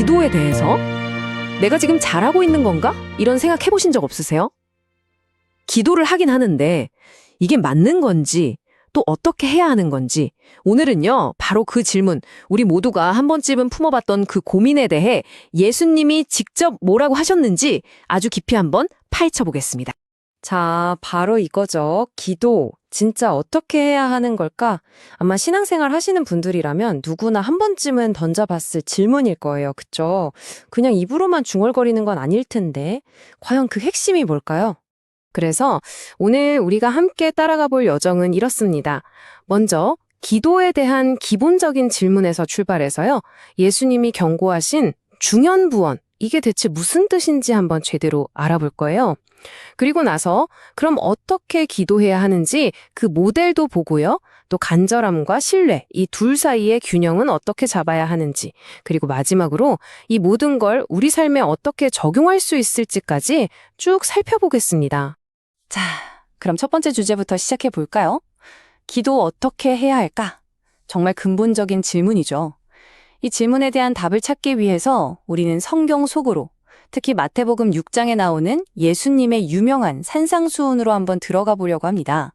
기도에 대해서 내가 지금 잘하고 있는 건가? 이런 생각 해보신 적 없으세요? 기도를 하긴 하는데 이게 맞는 건지 또 어떻게 해야 하는 건지 오늘은요 바로 그 질문 우리 모두가 한 번쯤은 품어봤던 그 고민에 대해 예수님이 직접 뭐라고 하셨는지 아주 깊이 한번 파헤쳐 보겠습니다. 자, 바로 이거죠. 기도. 진짜 어떻게 해야 하는 걸까? 아마 신앙생활 하시는 분들이라면 누구나 한 번쯤은 던져봤을 질문일 거예요. 그쵸? 그냥 입으로만 중얼거리는 건 아닐 텐데. 과연 그 핵심이 뭘까요? 그래서 오늘 우리가 함께 따라가 볼 여정은 이렇습니다. 먼저 기도에 대한 기본적인 질문에서 출발해서요. 예수님이 경고하신 중연부원, 이게 대체 무슨 뜻인지 한번 제대로 알아볼 거예요. 그리고 나서 그럼 어떻게 기도해야 하는지 그 모델도 보고요. 또 간절함과 신뢰, 이 둘 사이의 균형은 어떻게 잡아야 하는지, 그리고 마지막으로 이 모든 걸 우리 삶에 어떻게 적용할 수 있을지까지 쭉 살펴보겠습니다. 자, 그럼 첫 번째 주제부터 시작해 볼까요? 기도 어떻게 해야 할까? 정말 근본적인 질문이죠. 이 질문에 대한 답을 찾기 위해서 우리는 성경 속으로, 특히 마태복음 6장에 나오는 예수님의 유명한 산상수훈으로 한번 들어가 보려고 합니다.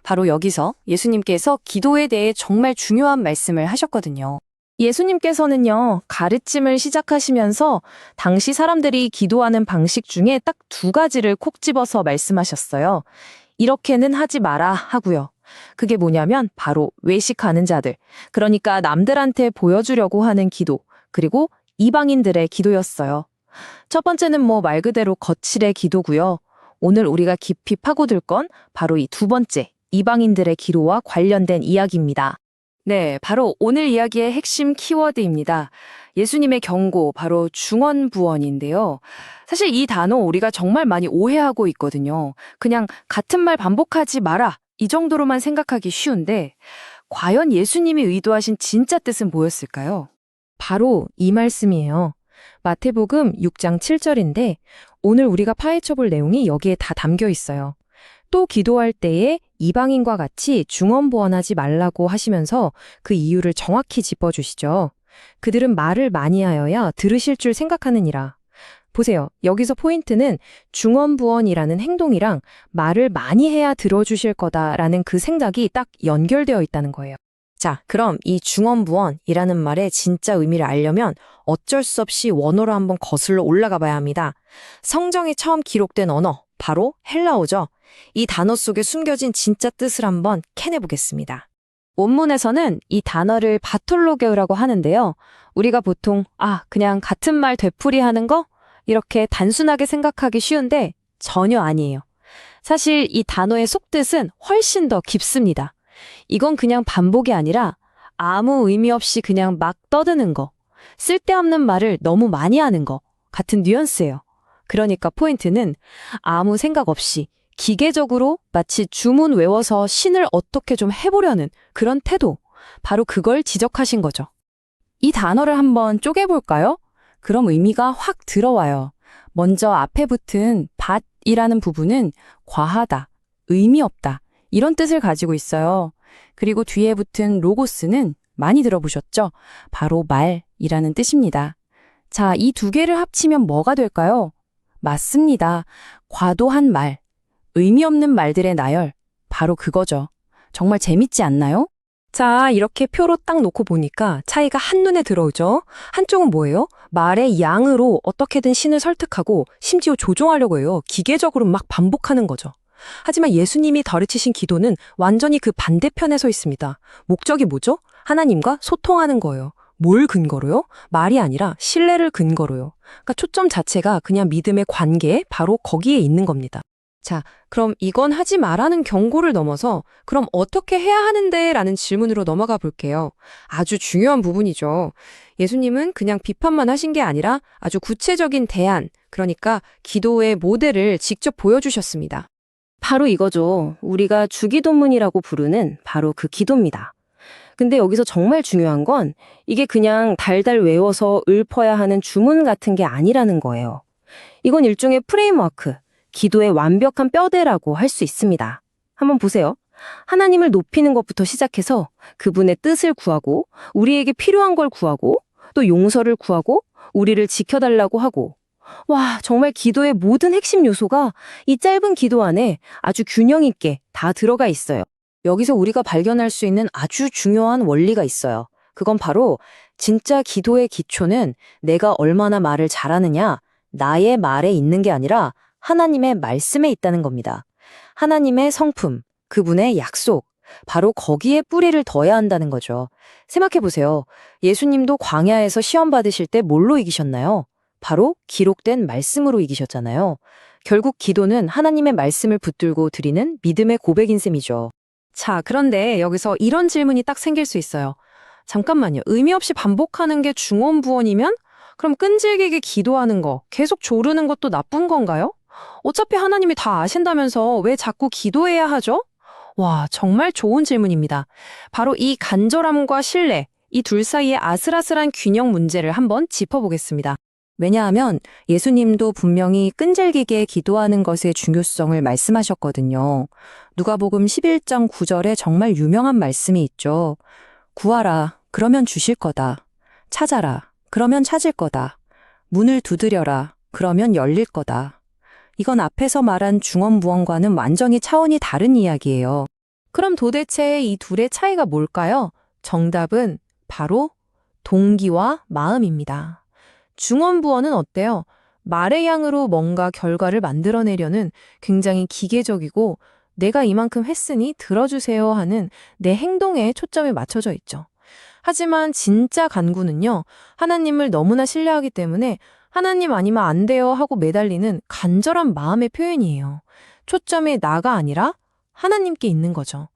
바로 여기서 예수님께서 기도에 대해 정말 중요한 말씀을 하셨거든요. 예수님께서는요, 가르침을 시작하시면서 당시 사람들이 기도하는 방식 중에 딱 두 가지를 콕 집어서 말씀하셨어요. 이렇게는 하지 마라 하고요. 그게 뭐냐면 바로 외식하는 자들, 그러니까 남들한테 보여주려고 하는 기도, 그리고 이방인들의 기도였어요. 첫 번째는 말 그대로 거칠의 기도고요. 오늘 우리가 깊이 파고들 건 바로 이 두 번째, 이방인들의 기도와 관련된 이야기입니다. 네, 바로 오늘 이야기의 핵심 키워드입니다. 예수님의 경고, 바로 중언부언인데요. 사실 이 단어 우리가 정말 많이 오해하고 있거든요. 그냥 같은 말 반복하지 마라, 이 정도로만 생각하기 쉬운데 과연 예수님이 의도하신 진짜 뜻은 뭐였을까요? 바로 이 말씀이에요. 마태복음 6장 7절인데 오늘 우리가 파헤쳐 볼 내용이 여기에 다 담겨 있어요. 또 기도할 때에 이방인과 같이 중언부언하지 말라고 하시면서 그 이유를 정확히 짚어주시죠. 그들은 말을 많이 하여야 들으실 줄 생각하느니라. 보세요. 여기서 포인트는 중언부언이라는 행동이랑 말을 많이 해야 들어주실 거다라는 그 생각이 딱 연결되어 있다는 거예요. 자, 그럼 이 중언부언이라는 말의 진짜 의미를 알려면 어쩔 수 없이 원어로 한번 거슬러 올라가 봐야 합니다. 성경에 처음 기록된 언어, 바로 헬라어죠. 이 단어 속에 숨겨진 진짜 뜻을 한번 캐내보겠습니다. 원문에서는 이 단어를 바톨로게우라고 하는데요. 우리가 보통 그냥 같은 말 되풀이하는 거? 이렇게 단순하게 생각하기 쉬운데 전혀 아니에요. 사실 이 단어의 속뜻은 훨씬 더 깊습니다. 이건 그냥 반복이 아니라 아무 의미 없이 그냥 막 떠드는 거, 쓸데없는 말을 너무 많이 하는 거 같은 뉘앙스예요. 그러니까 포인트는 아무 생각 없이 기계적으로 마치 주문 외워서 신을 어떻게 좀 해보려는 그런 태도, 바로 그걸 지적하신 거죠. 이 단어를 한번 쪼개볼까요? 그럼 의미가 확 들어와요. 먼저 앞에 붙은 밭이라는 부분은 과하다, 의미 없다, 이런 뜻을 가지고 있어요. 그리고 뒤에 붙은 로고스는 많이 들어보셨죠? 바로 말이라는 뜻입니다. 자, 이 두 개를 합치면 뭐가 될까요? 맞습니다. 과도한 말, 의미 없는 말들의 나열, 바로 그거죠. 정말 재밌지 않나요? 자, 이렇게 표로 딱 놓고 보니까 차이가 한눈에 들어오죠? 한쪽은 뭐예요? 말의 양으로 어떻게든 신을 설득하고 심지어 조종하려고 해요. 기계적으로 막 반복하는 거죠. 하지만 예수님이 가르치신 기도는 완전히 그 반대편에 서 있습니다. 목적이 뭐죠? 하나님과 소통하는 거예요. 뭘 근거로요? 말이 아니라 신뢰를 근거로요. 그러니까 초점 자체가 그냥 믿음의 관계, 바로 거기에 있는 겁니다. 자, 그럼 이건 하지 말라는 경고를 넘어서 그럼 어떻게 해야 하는데? 라는 질문으로 넘어가 볼게요. 아주 중요한 부분이죠. 예수님은 그냥 비판만 하신 게 아니라 아주 구체적인 대안, 그러니까 기도의 모델을 직접 보여주셨습니다. 바로 이거죠. 우리가 주기도문이라고 부르는 바로 그 기도입니다. 근데 여기서 정말 중요한 건 이게 그냥 달달 외워서 읊어야 하는 주문 같은 게 아니라는 거예요. 이건 일종의 프레임워크, 기도의 완벽한 뼈대라고 할 수 있습니다. 한번 보세요. 하나님을 높이는 것부터 시작해서 그분의 뜻을 구하고 우리에게 필요한 걸 구하고 또 용서를 구하고 우리를 지켜달라고 하고. 와, 정말 기도의 모든 핵심 요소가 이 짧은 기도 안에 아주 균형 있게 다 들어가 있어요. 여기서 우리가 발견할 수 있는 아주 중요한 원리가 있어요. 그건 바로 진짜 기도의 기초는 내가 얼마나 말을 잘하느냐, 나의 말에 있는 게 아니라 하나님의 말씀에 있다는 겁니다. 하나님의 성품, 그분의 약속, 바로 거기에 뿌리를 둬야 한다는 거죠. 생각해 보세요. 예수님도 광야에서 시험 받으실 때 뭘로 이기셨나요? 바로 기록된 말씀으로 이기셨잖아요. 결국 기도는 하나님의 말씀을 붙들고 드리는 믿음의 고백인 셈이죠. 자, 그런데 여기서 이런 질문이 딱 생길 수 있어요. 잠깐만요. 의미 없이 반복하는 게 중언부언이면? 그럼 끈질기게 기도하는 거, 계속 조르는 것도 나쁜 건가요? 어차피 하나님이 다 아신다면서 왜 자꾸 기도해야 하죠? 와, 정말 좋은 질문입니다. 바로 이 간절함과 신뢰, 이 둘 사이의 아슬아슬한 균형 문제를 한번 짚어보겠습니다. 왜냐하면 예수님도 분명히 끈질기게 기도하는 것의 중요성을 말씀하셨거든요. 누가복음 11장 9절에 정말 유명한 말씀이 있죠. 구하라, 그러면 주실 거다. 찾아라, 그러면 찾을 거다. 문을 두드려라, 그러면 열릴 거다. 이건 앞에서 말한 중언부언과는 완전히 차원이 다른 이야기예요. 그럼 도대체 이 둘의 차이가 뭘까요? 정답은 바로 동기와 마음입니다. 중언부언은 어때요? 말의 양으로 뭔가 결과를 만들어내려는 굉장히 기계적이고 내가 이만큼 했으니 들어주세요 하는 내 행동에 초점이 맞춰져 있죠. 하지만 진짜 간구는요, 하나님을 너무나 신뢰하기 때문에 하나님 아니면 안 돼요 하고 매달리는 간절한 마음의 표현이에요. 초점이 나가 아니라 하나님께 있는 거죠.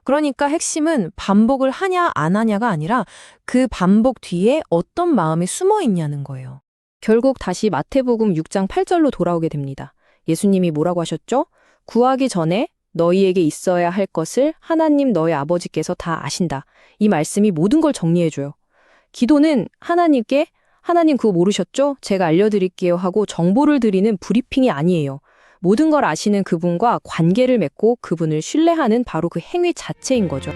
그러니까 핵심은 반복을 하냐 안 하냐가 아니라 그 반복 뒤에 어떤 마음이 숨어 있냐는 거예요. 결국 다시 마태복음 6장 8절로 돌아오게 됩니다. 예수님이 뭐라고 하셨죠? 구하기 전에 너희에게 있어야 할 것을 하나님 너희 아버지께서 다 아신다. 이 말씀이 모든 걸 정리해줘요. 기도는 하나님께 하나님 그거 모르셨죠? 제가 알려드릴게요 하고 정보를 드리는 브리핑이 아니에요. 모든 걸 아시는 그분과 관계를 맺고 그분을 신뢰하는 바로 그 행위 자체인 거죠.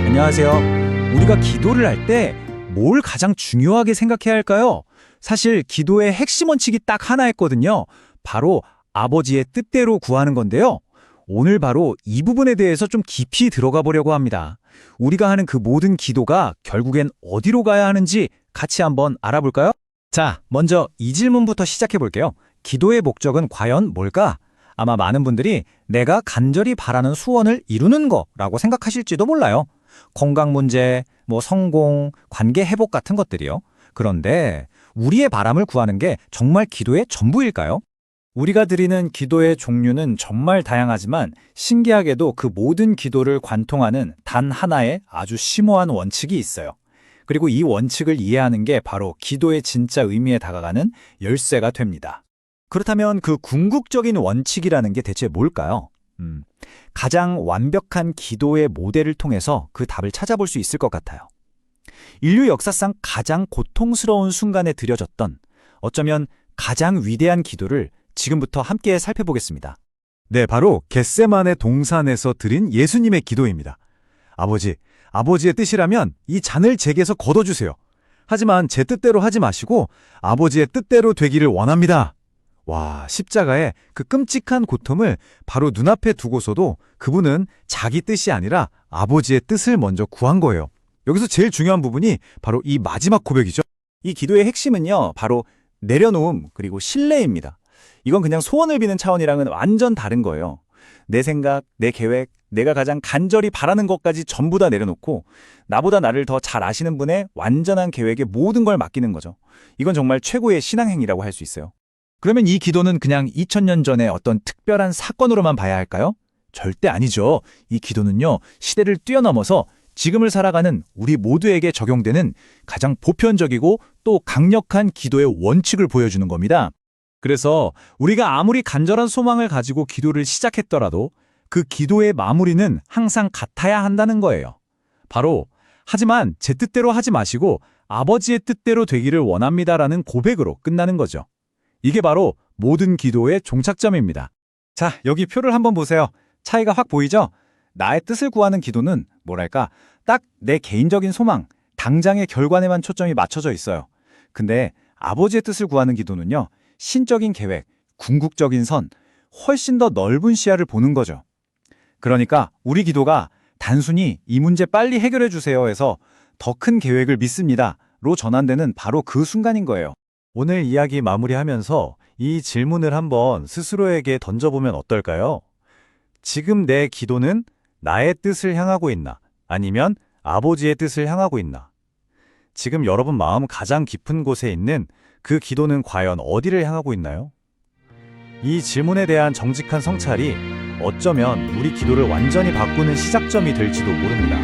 안녕하세요. 우리가 기도를 할 때 뭘 가장 중요하게 생각해야 할까요? 사실 기도의 핵심 원칙이 딱 하나였거든요. 바로 아버지의 뜻대로 구하는 건데요. 오늘 바로 이 부분에 대해서 좀 깊이 들어가 보려고 합니다. 우리가 하는 그 모든 기도가 결국엔 어디로 가야 하는지 같이 한번 알아볼까요? 자, 먼저 이 질문부터 시작해 볼게요. 기도의 목적은 과연 뭘까? 아마 많은 분들이 내가 간절히 바라는 소원을 이루는 거라고 생각하실지도 몰라요. 건강 문제, 성공, 관계 회복 같은 것들이요. 그런데 우리의 바람을 구하는 게 정말 기도의 전부일까요? 우리가 드리는 기도의 종류는 정말 다양하지만 신기하게도 그 모든 기도를 관통하는 단 하나의 아주 심오한 원칙이 있어요. 그리고 이 원칙을 이해하는 게 바로 기도의 진짜 의미에 다가가는 열쇠가 됩니다. 그렇다면 그 궁극적인 원칙이라는 게 대체 뭘까요? 가장 완벽한 기도의 모델을 통해서 그 답을 찾아볼 수 있을 것 같아요. 인류 역사상 가장 고통스러운 순간에 드려졌던 어쩌면 가장 위대한 기도를 지금부터 함께 살펴보겠습니다. 네, 바로 겟세마네 동산에서 드린 예수님의 기도입니다. 아버지, 아버지의 뜻이라면 이 잔을 제게서 걷어주세요. 하지만 제 뜻대로 하지 마시고 아버지의 뜻대로 되기를 원합니다. 와, 십자가의 그 끔찍한 고통을 바로 눈앞에 두고서도 그분은 자기 뜻이 아니라 아버지의 뜻을 먼저 구한 거예요. 여기서 제일 중요한 부분이 바로 이 마지막 고백이죠. 이 기도의 핵심은요, 바로 내려놓음 그리고 신뢰입니다. 이건 그냥 소원을 비는 차원이랑은 완전 다른 거예요. 내 생각, 내 계획, 내가 가장 간절히 바라는 것까지 전부 다 내려놓고 나보다 나를 더 잘 아시는 분의 완전한 계획에 모든 걸 맡기는 거죠. 이건 정말 최고의 신앙행위라고 할 수 있어요. 그러면 이 기도는 그냥 2000년 전의 어떤 특별한 사건으로만 봐야 할까요? 절대 아니죠. 이 기도는요, 시대를 뛰어넘어서 지금을 살아가는 우리 모두에게 적용되는 가장 보편적이고 또 강력한 기도의 원칙을 보여주는 겁니다. 그래서 우리가 아무리 간절한 소망을 가지고 기도를 시작했더라도 그 기도의 마무리는 항상 같아야 한다는 거예요. 바로 하지만 제 뜻대로 하지 마시고 아버지의 뜻대로 되기를 원합니다라는 고백으로 끝나는 거죠. 이게 바로 모든 기도의 종착점입니다. 자, 여기 표를 한번 보세요. 차이가 확 보이죠? 나의 뜻을 구하는 기도는 뭐랄까, 딱 내 개인적인 소망, 당장의 결과에만 초점이 맞춰져 있어요. 근데 아버지의 뜻을 구하는 기도는요, 신적인 계획, 궁극적인 선, 훨씬 더 넓은 시야를 보는 거죠. 그러니까 우리 기도가 단순히 이 문제 빨리 해결해 주세요 해서 더 큰 계획을 믿습니다로 전환되는 바로 그 순간인 거예요. 오늘 이야기 마무리하면서 이 질문을 한번 스스로에게 던져보면 어떨까요? 지금 내 기도는 나의 뜻을 향하고 있나? 아니면 아버지의 뜻을 향하고 있나? 지금 여러분 마음 가장 깊은 곳에 있는 그 기도는 과연 어디를 향하고 있나요? 이 질문에 대한 정직한 성찰이 어쩌면 우리 기도를 완전히 바꾸는 시작점이 될지도 모릅니다.